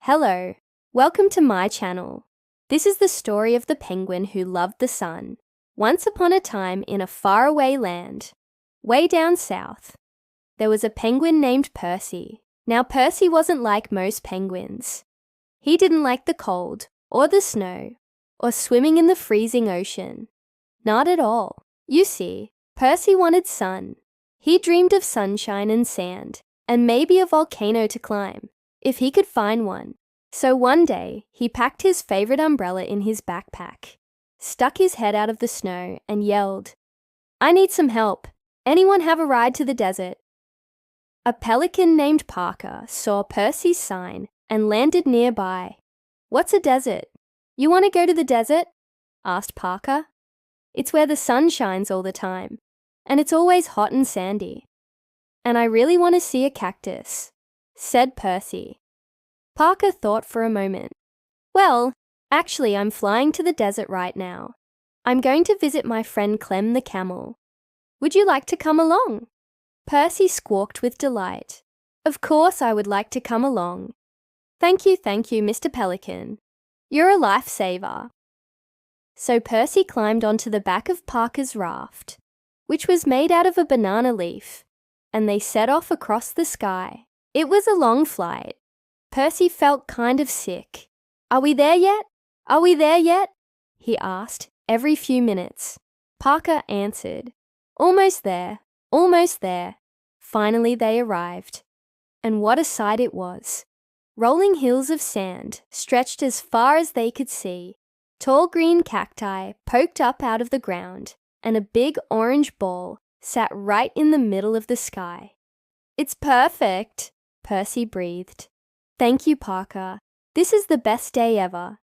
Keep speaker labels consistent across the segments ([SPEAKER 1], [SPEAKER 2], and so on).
[SPEAKER 1] Hello, welcome to my channel. This is the story of the penguin who loved the sun. Once upon a time in a faraway land, way down south, there was a penguin named Percy. Now Percy wasn't like most penguins. He didn't like the cold, or the snow, or swimming in the freezing ocean. Not at all. You see, Percy wanted sun. He dreamed of sunshine and sand, and maybe a volcano to climb, if he could find one. So one day, he packed his favorite umbrella in his backpack, stuck his head out of the snow, and yelled, "I need some help. Anyone have a ride to the desert?" A pelican named Parker saw Percy's sign and landed nearby. "What's a desert? You want to go to the desert?" asked Parker. "It's where the sun shines all the time, and it's always hot and sandy. And I really want to see a cactus," said Percy. Parker thought for a moment. "Well, actually, I'm flying to the desert right now. I'm going to visit my friend Clem the camel. Would you like to come along?" Percy squawked with delight. "Of course I would like to come along. Thank you, Mr. Pelican. You're a lifesaver." So Percy climbed onto the back of Parker's raft, which was made out of a banana leaf, and they set off across the sky. It was a long flight. Percy felt kind of sick. "Are we there yet? Are we there yet?" he asked every few minutes. Parker answered, "Almost there, almost there." Finally they arrived. And what a sight it was. Rolling hills of sand stretched as far as they could see. Tall green cacti poked up out of the ground, and a big orange ball sat right in the middle of the sky. "It's perfect," Percy breathed. "Thank you, Parker. This is the best day ever."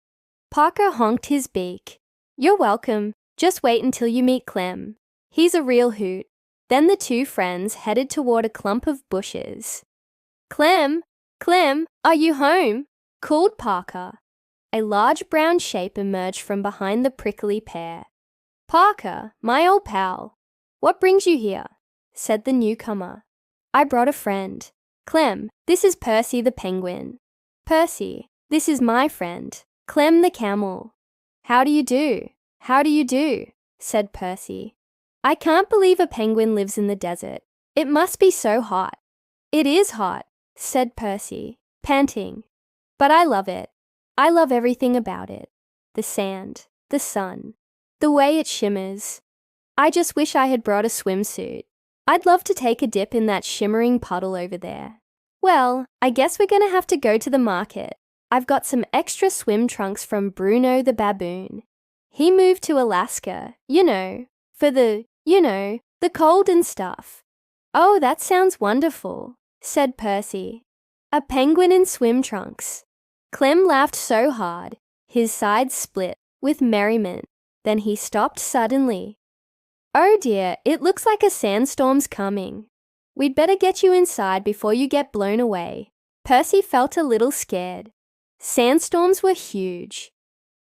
[SPEAKER 1] Parker honked his beak. "You're welcome. Just wait until you meet Clem. He's a real hoot." Then the two friends headed toward a clump of bushes. "Clem, Clem, are you home?" called Parker. A large brown shape emerged from behind the prickly pear. "Parker, my old pal, what brings you here?" said the newcomer. "I brought a friend. Clem, this is Percy the penguin. Percy, this is my friend, Clem the camel." "How do you do? How do you do?" said Percy. "I can't believe a penguin lives in the desert. It must be so hot." "It is hot," said Percy, panting. "But I love it. I love everything about it. The sand, the sun, the way it shimmers. I just wish I had brought a swimsuit. I'd love to take a dip in that shimmering puddle over there." "Well, I guess we're going to have to go to the market. I've got some extra swim trunks from Bruno the baboon. He moved to Alaska, for the cold and stuff." "Oh, that sounds wonderful," said Percy. "A penguin in swim trunks." Clem laughed so hard, his sides split with merriment. Then he stopped suddenly. "Oh dear, it looks like a sandstorm's coming. We'd better get you inside before you get blown away." Percy felt a little scared. Sandstorms were huge.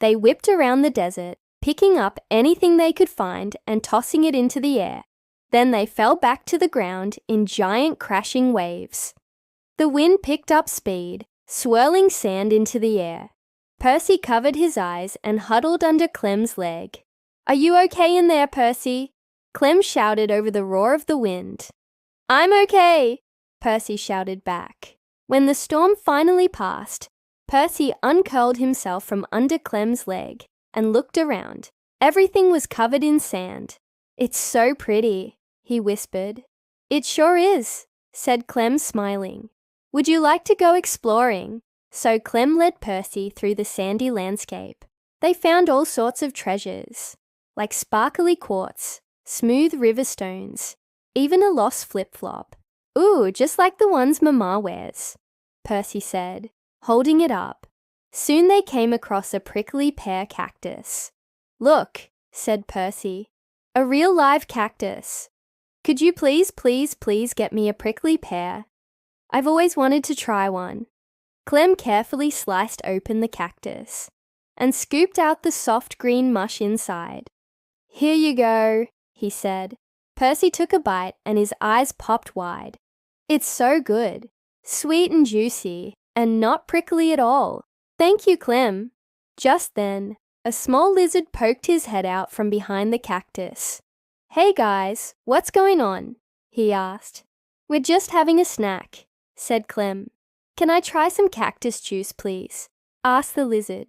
[SPEAKER 1] They whipped around the desert, picking up anything they could find and tossing it into the air. Then they fell back to the ground in giant crashing waves. The wind picked up speed, swirling sand into the air. Percy covered his eyes and huddled under Clem's leg. "Are you okay in there, Percy?" Clem shouted over the roar of the wind. "I'm okay," Percy shouted back. When the storm finally passed, Percy uncurled himself from under Clem's leg and looked around. Everything was covered in sand. "It's so pretty," he whispered. "It sure is," said Clem, smiling. "Would you like to go exploring?" So Clem led Percy through the sandy landscape. They found all sorts of treasures, like sparkly quartz, smooth river stones, even a lost flip-flop. "Ooh, just like the ones Mama wears," Percy said, holding it up. Soon they came across a prickly pear cactus. "Look," said Percy, "a real live cactus. Could you please get me a prickly pear? I've always wanted to try one." Clem carefully sliced open the cactus and scooped out the soft green mush inside. "Here you go," he said. Percy took a bite and his eyes popped wide. "It's so good, sweet and juicy, and not prickly at all. Thank you, Clem. Just then, a small lizard poked his head out from behind the cactus. Hey guys, what's going on? He asked. We're just having a snack, said Clem. Can I try some cactus juice, please? Asked the lizard.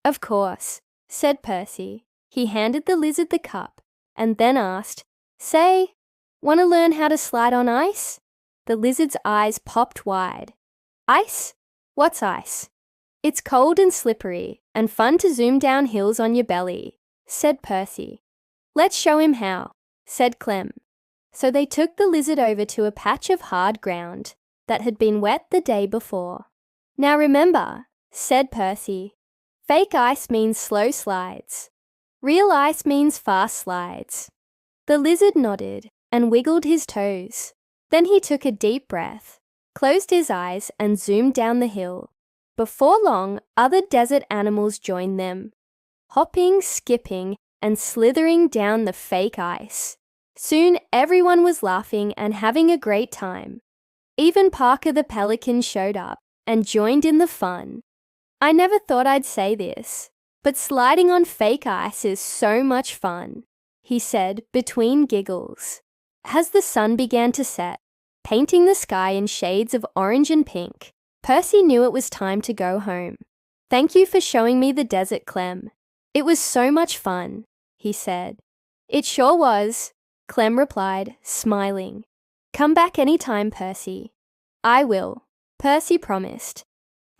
[SPEAKER 1] Of course, said Percy. He handed the lizard the cup and then asked, Say, want to learn how to slide on ice? The lizard's eyes popped wide. Ice? What's ice? It's cold and slippery and fun to zoom down hills on your belly, said Percy. Let's show him how, said Clem. So they took the lizard over to a patch of hard ground that had been wet the day before. Now remember, said Percy, fake ice means slow slides. Real ice means fast slides. The lizard nodded and wiggled his toes. Then he took a deep breath, closed his eyes and zoomed down the hill. Before long, other desert animals joined them, hopping, skipping, and slithering down the fake ice. Soon everyone was laughing and having a great time. Even Parker the pelican showed up and joined in the fun. I never thought I'd say this, but sliding on fake ice is so much fun, he said between giggles. As the sun began to set, painting the sky in shades of orange and pink, Percy knew it was time to go home. Thank you for showing me the desert, Clem. It was so much fun, he said. It sure was, Clem replied, smiling. Come back any time, Percy. I will, Percy promised.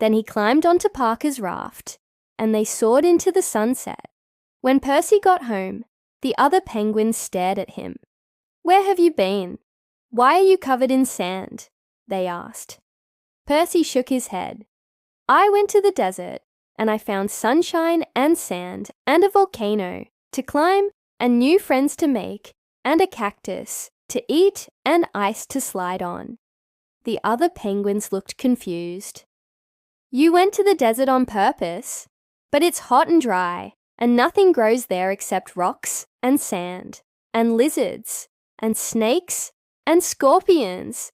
[SPEAKER 1] Then he climbed onto Parker's raft, and they soared into the sunset. When Percy got home, the other penguins stared at him. Where have you been? Why are you covered in sand? They asked. Percy shook his head. I went to the desert, and I found sunshine and sand and a volcano to climb and new friends to make and a cactus to eat and ice to slide on. The other penguins looked confused. You went to the desert on purpose, but it's hot and dry, and nothing grows there except rocks and sand and lizards and snakes and scorpions,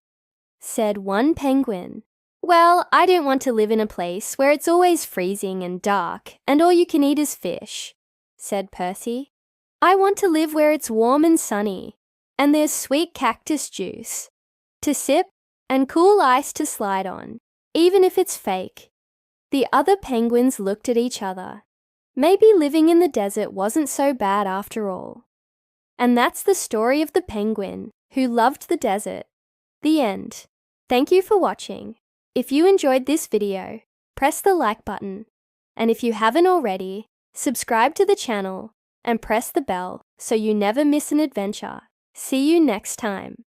[SPEAKER 1] said one penguin. Well, I don't want to live in a place where it's always freezing and dark and all you can eat is fish, said Percy. I want to live where it's warm and sunny, and there's sweet cactus juice to sip and cool ice to slide on, even if it's fake. The other penguins looked at each other. Maybe living in the desert wasn't so bad after all. And that's the story of the penguin who loved the desert. The end. Thank you for watching. If you enjoyed this video, press the like button. And if you haven't already, subscribe to the channel and press the bell so you never miss an adventure. See you next time.